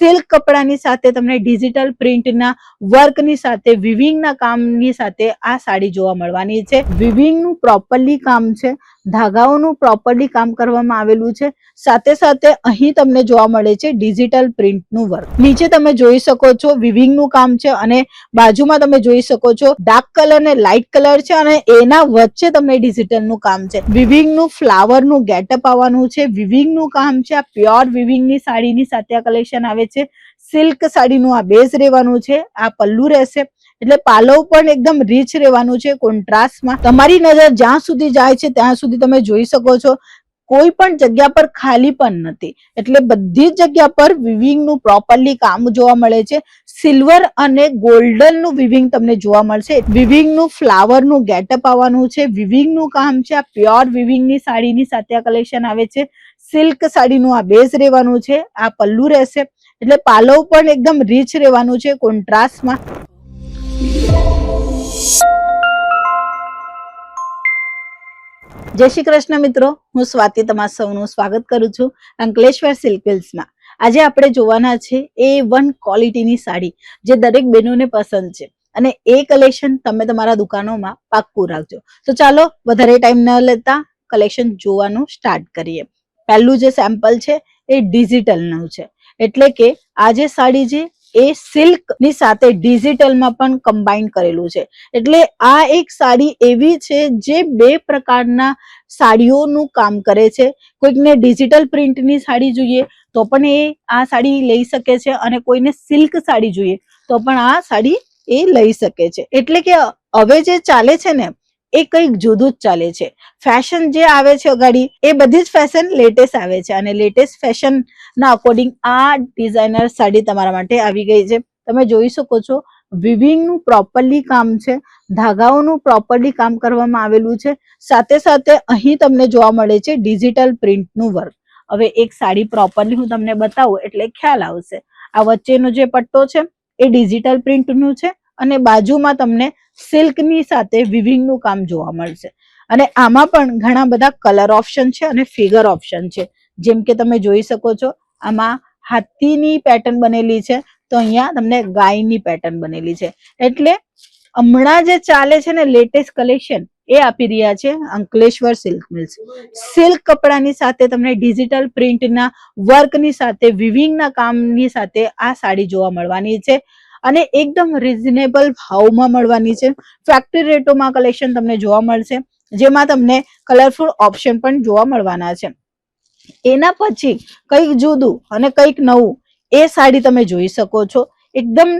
Silk કપડાની સાથે તમને ડિજિટલ પ્રિન્ટના વર્કની સાથે વિવિંગના કામની સાથે આ સાડી જોવા મળવાની છે. વિવિંગનું પ્રોપરલી કામ છે, ધાગાઓનું પ્રોપરલી કામ કરવામાં આવેલું છે. સાથે સાથે અહીં તમને જોવા મળે છે ડિજિટલ પ્રિન્ટનું વર્ક. નીચે તમે જોઈ શકો છો વિવિંગનું કામ છે અને બાજુમાં તમે જોઈ શકો છો ડાર્ક કલર ને લાઇટ કલર છે અને એના વચ્ચે તમને ડિજિટલનું કામ છે. વિવિંગનું ફ્લાવરનું ગેટઅપ આવવાનું છે, વિવિંગનું કામ છે. આ પ્યોર વિવિંગની સાડીની સાથે આ કલેક્શન આવે છે. સિલ્ક સાડીનું આ બેઝ રહેવાનું છે, આ પલ્લુ રહેશે એટલે પાલવ પણ એકદમ રીચ રહેવાનું છે કોન્ટ્રાસ્ટમાં. તમારી નજર જ્યાં સુધી જાય છે ત્યાં સુધી તમે જોઈ શકો છો કોઈ પણ જગ્યા પર ખાલી પણ નથી, એટલે બધી જ જગ્યા પર વિવિંગનું પ્રોપરલી કામ જોવા મળે છે. સિલ્વર અને ગોલ્ડનનું વિવિંગ તમને જોવા મળશે. વિવિંગનું ફ્લાવરનું ગેટઅપ આવવાનું છે, વિવિંગનું કામ છે. આ પ્યોર વિવિંગની સાડીની સાથે આ કલેક્શન આવે છે. સિલ્ક સાડીનું આ બેઝ રહેવાનું છે, આ પલ્લુ રહેશે એટલે પાલવ પણ એકદમ રીચ રહેવાનું છે કોન્ટ્રાસ્ટમાં. જય શ્રી કૃષ્ણ મિત્રો, હું સ્વાતિ તમારા સૌનું સ્વાગત કરું છું અંકલેશ્વર સિલ્ક વિલ્સમાં. આજે આપણે જોવાના છે A1 ક્વોલિટીની સાડી જે દરેક બહેનોને પસંદ છે અને એ કલેક્શન તમે તમારા દુકાનોમાં પાક્કું રાખજો. તો ચાલો વધારે ટાઈમ ન લેતા કલેક્શન જોવાનું સ્ટાર્ટ કરીએ. પહેલું જે સેમ્પલ છે એ ડિજિટલનું છે, એટલે કે આ જે સાડી છે એ સિલ્ક ની સાથે ડિજિટલમાં પણ કમ્બાઈન કરેલું છે. એટલે આ એક સાડી એવી છે જે બે પ્રકારના સાડીઓનું કામ કરે છે. કોઈકને ડિજિટલ પ્રિન્ટની સાડી જોઈએ તો પણ એ આ સાડી લઈ શકે છે અને કોઈને સિલ્ક સાડી જોઈએ તો પણ આ સાડી એ લઈ શકે છે. એટલે કે હવે જે ચાલે છે ને એ કંઈક જુદું જ ચાલે છે. ફેશન જે આવે છે અગાડી એ બધી જ ફેશન લેટેસ્ટ આવે છે અને લેટેસ્ટ ફેશન ના અકોર્ડિંગ આ ડિઝાઇનર સાડી તમારા માટે આવી ગઈ છે. તમે જોઈ શકો છો વિવિંગનું પ્રોપરલી કામ છે, ધાગાઓનું પ્રોપરલી કામ કરવામાં આવેલું છે. સાથે સાથે અહીં તમને જોવા મળે છે ડિજિટલ પ્રિન્ટનું વર્ક. હવે એક સાડી પ્રોપરલી હું તમને બતાવું એટલે ખ્યાલ આવશે. આ વચ્ચેનો જે પટ્ટો છે એ ડિજિટલ પ્રિન્ટનું છે અને બાજુમાં તમને સિલ્કની સાથે વિવિંગનું કામ જોવા મળશે. અને આમાં પણ ઘણા બધા કલર ઓપ્શન છે અને ફિગર ઓપ્શન છે. જેમ કે તમે જોઈ શકો છો આમાં હાથીની પેટર્ન બનેલી છે તો અહીંયા તમને ગાયની પેટર્ન બનેલી છે. એટલે હમણાં જે ચાલે છે ને લેટેસ્ટ કલેક્શન એ આપી રહ્યા છે અંકલેશ્વર સિલ્ક મિલ્સ. સિલ્ક કપડાની સાથે તમને ડિજિટલ પ્રિન્ટના વર્કની સાથે વિવિંગના કામની સાથે આ સાડી જોવા મળવાની છે અને એકદમ રિઝનેબલ ભાવમાં મળવાની છે. ફેક્ટરી રેટોમાં કલેક્શન તમને જોવા મળશે, જેમાં તમને કલરફુલ ઓપ્શન પણ જોવા મળવાના છે. એના પછી કંઈક જુદું અને કંઈક નવું એ સાડી તમે જોઈ શકો છો. એકદમ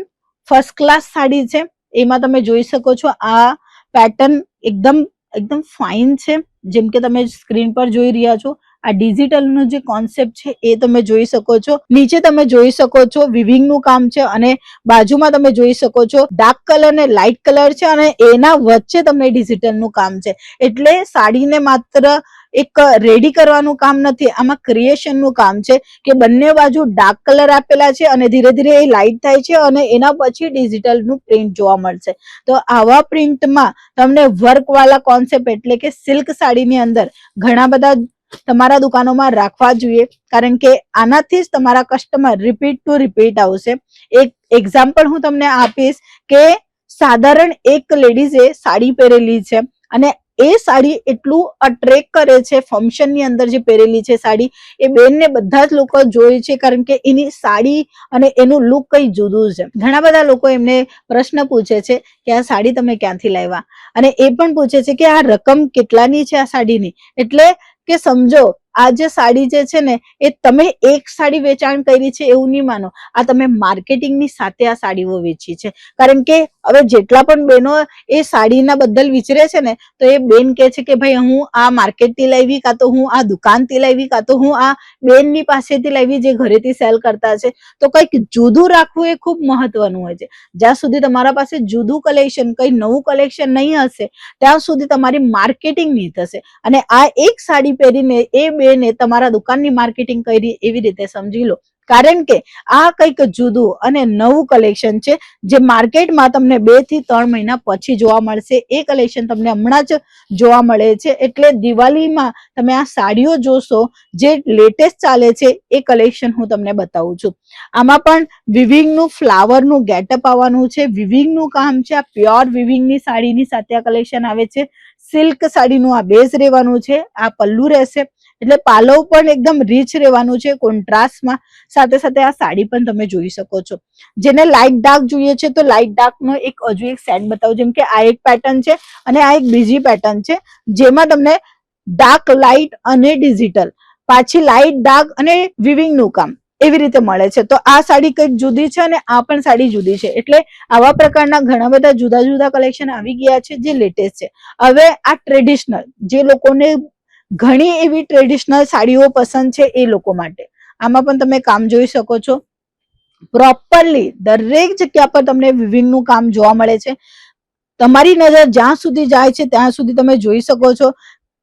ફર્સ્ટ ક્લાસ સાડી છે. એમાં તમે જોઈ શકો છો આ પેટર્ન એકદમ ફાઇન છે. જેમ કે તમે સ્ક્રીન પર જોઈ રહ્યા છો આ ડિજિટલનો જે કોન્સેપ્ટ છે એ તમે જોઈ શકો છો. નીચે તમે જોઈ શકો છો વિવિંગનું કામ છે અને બાજુમાં તમે જોઈ શકો છો ડાર્ક કલર ને લાઇટ કલર છે અને એના વચ્ચે તમને ડિજિટલનું કામ છે. એટલે સાડીને માત્ર એક રેડી કરવાનું કામ નથી, આમાં ક્રિએશનનું કામ છે કે બંને બાજુ ડાર્ક કલર આપેલા છે અને ધીરે ધીરે એ લાઇટ થાય છે અને એના પછી ડિજિટલનું પ્રિન્ટ જોવા મળશે. તો આવા પ્રિન્ટમાં તમને વર્કવાળા કોન્સેપ્ટ એટલે કે સિલ્ક સાડીની અંદર ઘણા બધા તમારા દુકાનોમાં રાખવા જોઈએ, કારણ કે આનાથી જ તમારા કસ્ટમર રિપીટ ટુ રિપીટ આવશે. એક એક્ઝામ્પલ હું તમને આપીશ કે સાધારણ એક લેડીઝે સાડી પહેરેલી છે અને એ સાડી એટલું અટ્રેક્ટ કરે છે ફંક્શનની અંદર જે પહેરેલી છે સાડી, એ બેનને બધા જ લોકો જોઈ છે કારણ કે એની સાડી અને એનું લુક કઈ જુદું છે. ઘણા બધા લોકો એમને પ્રશ્ન પૂછે છે કે આ સાડી તમે ક્યાંથી લાવ્યા અને એ પણ પૂછે છે કે આ રકમ કેટલાની છે આ સાડીની. એટલે કે સમજો આ જે સાડી જે છે ને એ તમે એક સાડી વેચાણ કરી છે એવું નહીં માનો, આ તમે માર્કેટિંગની સાથે આ સાડીઓ વેચી છે. કારણ કે હવે જેટલા પણ બહેનો એ સાડીના બદલ વિચારે છે ને તો એ બેન કહે છે કે ભાઈ હું આ માર્કેટથી લાવી, કાં તો હું આ દુકાનથી લાવી, કાં તો હું આ બેનની પાસેથી લાવી જે ઘરેથી સેલ કરતા છે. તો કંઈક જુદું રાખવું એ ખૂબ મહત્વનું હોય છે. જ્યાં સુધી તમારા પાસે જુદું કલેક્શન, કંઈ નવું કલેક્શન નહીં હશે ત્યાં સુધી તમારી માર્કેટિંગ નહીં થશે. અને આ એક સાડી પહેરીને એ બેને તમારા દુકાનની માર્કેટિંગ કરી એવી રીતે સમજી લો કારણ કે આ કંઈક જુદું અને નવું કલેક્શન છે જે માર્કેટમાં તમને 2 થી 3 મહિના પછી જોવા મળશે. એ કલેક્શન તમને હમણાં જ જોવા મળે છે. એટલે દિવાળીમાં તમે આ સાડીઓ જોશો જે લેટેસ્ટ ચાલે છે એ કલેક્શન હું તમને બતાવું છું. આમાં પણ વિવિંગનું ફ્લાવરનું ગેટઅપ આવવાનું છે, વિવિંગનું કામ છે. આ પ્યોર વિવિંગની સાડીની સાથે આ કલેક્શન આવે છે. સિલ્ક સાડીનું આ બેઝ રહેવાનું છે, આ પલ્લુ રહેશે. એટલે પાલવ પણ એકદમ રીચ રહેવાનું છે કોન્ટ્રાસ્ટમાં. સાથે સાથે આ સાડી પણ તમે જોઈ શકો છો. જેને લાઇટ ડાર્ક જોઈએ છે તો લાઇટ ડાર્ક નો એક હજુ એક સેટ બતાવું. જેમ કે આ એક પેટર્ન છે અને આ એક બીજી પેટર્ન છે જેમાં તમને ડાર્ક લાઇટ અને ડિજિટલ, પાછી લાઇટ ડાર્ક અને વિવિંગ નું કામ એવી રીતે મળે છે. તો આ સાડી કંઈક જુદી છે અને આ પણ સાડી જુદી છે. એટલે આવા પ્રકારના ઘણા બધા જુદા જુદા કલેક્શન આવી ગયા છે જે લેટેસ્ટ છે. હવે આ ટ્રેડિશનલ, જે લોકોને ઘણી એવી ટ્રેડિશનલ સાડીઓ પસંદ છે એ લોકો માટે આમાં પણ તમે કામ જોઈ શકો છો. પ્રોપરલી દરેક જગ્યા પર તમને વિવિંગ નું કામ જોવા મળે છે. તમારી નજર જ્યાં સુધી જાય છે ત્યાં સુધી તમે જોઈ શકો છો.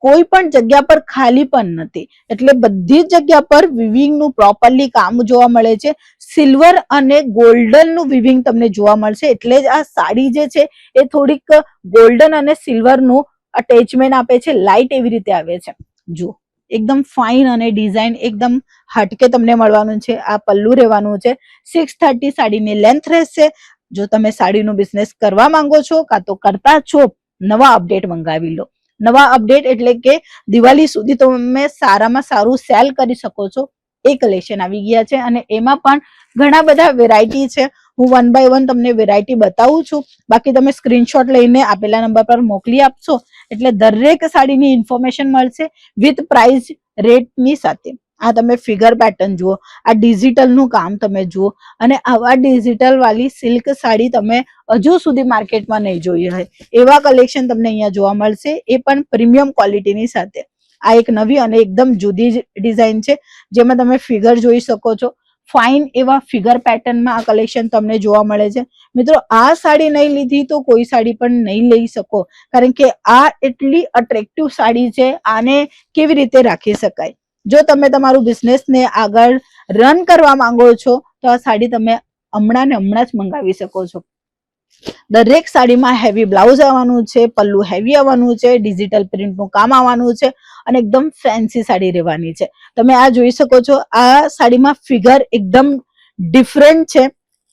કોઈ પણ જગ્યા પર ખાલી પણ નથી. એટલે બધી જ જગ્યા પર વિવિંગ નું પ્રોપરલી કામ જોવા મળે છે. સિલ્વર અને ગોલ્ડન નું વિવિંગ તમને જોવા મળશે. એટલે જ આ સાડી જે છે એ થોડીક ગોલ્ડન અને સિલ્વર નું અટેચમેન્ટ આપે છે, લાઇટ એવી રીતે આવે છે. જુઓ એકદમ ફાઇન અને ડિઝાઇન એકદમ હટકે તમને મળવાનું છે. આ પલ્લુ રહેવાનું છે. 630 સાડીની લેન્થ રહેશે. જો તમે સાડીનો બિઝનેસ કરવા માંગો છો કાં તો કરતા છો, નવા અપડેટ મંગાવી લો. નવા અપડેટ એટલે કે દિવાળી સુધી તમે સારામાં સારું સેલ કરી શકો છો એ કલેક્શન આવી ગયા છે. અને એમાં પણ ઘણા બધા વેરાયટી છે. હું 1 બાય 1 તમને વેરાયટી બતાવું છું. બાકી તમે સ્ક્રીનશોટ લઈને આપેલા નંબર પર મોકલી આપશો એટલે દરેક સાડીની ઇન્ફોર્મેશન મળશે વિથ પ્રાઇસ રેટની સાથે. આ તમે ફિગર પેટર્ન જુઓ, આ ડિજિટલ નું કામ તમે જુઓ, અને આવા ડિજિટલ વાળી સિલ્ક સાડી તમે હજુ સુધી માર્કેટમાં નહીં જોઈ હોય એવા કલેક્શન તમને અહીંયા જોવા મળશે, એ પણ પ્રીમિયમ ક્વોલિટીની સાથે. આ એક નવી અને એકદમ જુદી ડિઝાઇન છે જેમાં તમે ફિગર જોઈ શકો છો. ફાઇન એવા ફિગર પેટર્નમાં આ કલેક્શન તમને જોવા મળે છે. મિત્રો આ સાડી નહીં લીધી તો કોઈ સાડી પણ નહીં લઈ શકો, કારણ કે આ એટલી અટ્રેક્ટિવ સાડી છે. આને કેવી રીતે રાખી શકાય. જો તમે તમારું બિઝનેસને આગળ રન કરવા માંગો છો તો આ સાડી તમે હમણાં ને હમણાં જ મંગાવી શકો છો. દરેક સાડીમાં હેવી બ્લાઉઝ આવવાનું છે, પલ્લુ હેવી આવવાનું છે, ડિજિટલ પ્રિન્ટનું કામ આવવાનું છે અને એકદમ ફેન્સી સાડી રહેવાની છે. તમે આ જોઈ શકો છો. આ સાડીમાં ફિગર એકદમ ડિફરન્ટ છે.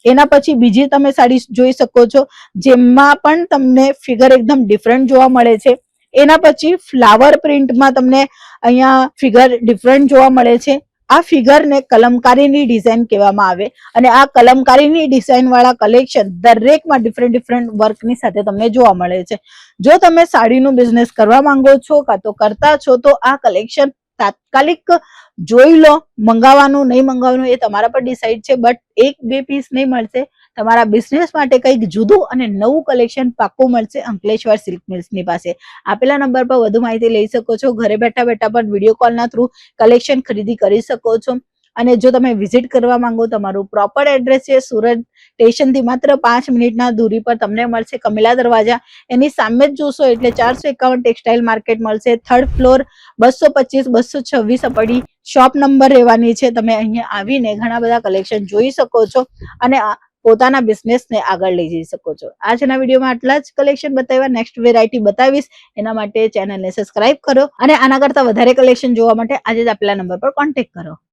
એના પછી બીજી તમે સાડી જોઈ શકો છો જેમાં પણ તમને ફિગર એકદમ ડિફરન્ટ જોવા મળે છે. એના પછી ફ્લાવર પ્રિન્ટમાં તમને અહીંયા ફિગર ડિફરન્ટ જોવા મળે છે. આ ફિગરને કલમકારીની ડિઝાઇન કહેવામાં આવે અને આ કલમકારીની ડિઝાઇન વાળા કલેક્શન દરેકમાં ડિફરન્ટ ડિફરન્ટ વર્કની સાથે તમને જોવા મળે છે. જો તમે સાડીનું બિઝનેસ કરવા માંગો છો કાં તો કરતા છો તો આ કલેક્શન તાત્કાલિક જોઈ લો. મંગાવવાનું નહીં મંગાવવાનું એ તમારા પર ડિસાઇડ છે, બટ 1-2 પીસ નહીં મળશે. તમારા બિઝનેસ માટે કંઈક જુદું અને નવું કલેક્શન પાક્કું મળશે અંકલેશ્વર સિલ્ક મિલ્સની પાસે. આપેલા નંબર પર વધુ માહિતી લઈ શકો છો. ઘરે બેઠા બેઠા પણ વિડીયો કોલના થ્રુ કલેક્શન ખરીદી કરી શકો છો. અને જો તમે વિઝિટ કરવા માંગો, તમારું પ્રોપર એડ્રેસ છે સુરત સ્ટેશનથી માત્ર 5 મિનિટના દૂરી પર તમને મળશે કમિલા દરવાજા. એની સામે જ જોશો એટલે 451 ટેક્સટાઇલ માર્કેટ મળશે. 3rd ફ્લોર 225-226 અપડી શોપ નંબર રહેવાની છે. તમે અહીંયા આવીને ઘણા બધા કલેક્શન જોઈ શકો છો અને પોતાના બિઝનેસને આગળ લઈ જઈ શકો છો. આજના વિડીયોમાં આટલા જ કલેક્શન બતાવ્યા. નેક્સ્ટ વેરાયટી બતાવીશ. એના માટે ચેનલને સબસ્ક્રાઇબ કરો અને આના કરતા વધારે કલેક્શન જોવા માટે આજે જ આપેલા નંબર પર કોન્ટેક્ટ કરો.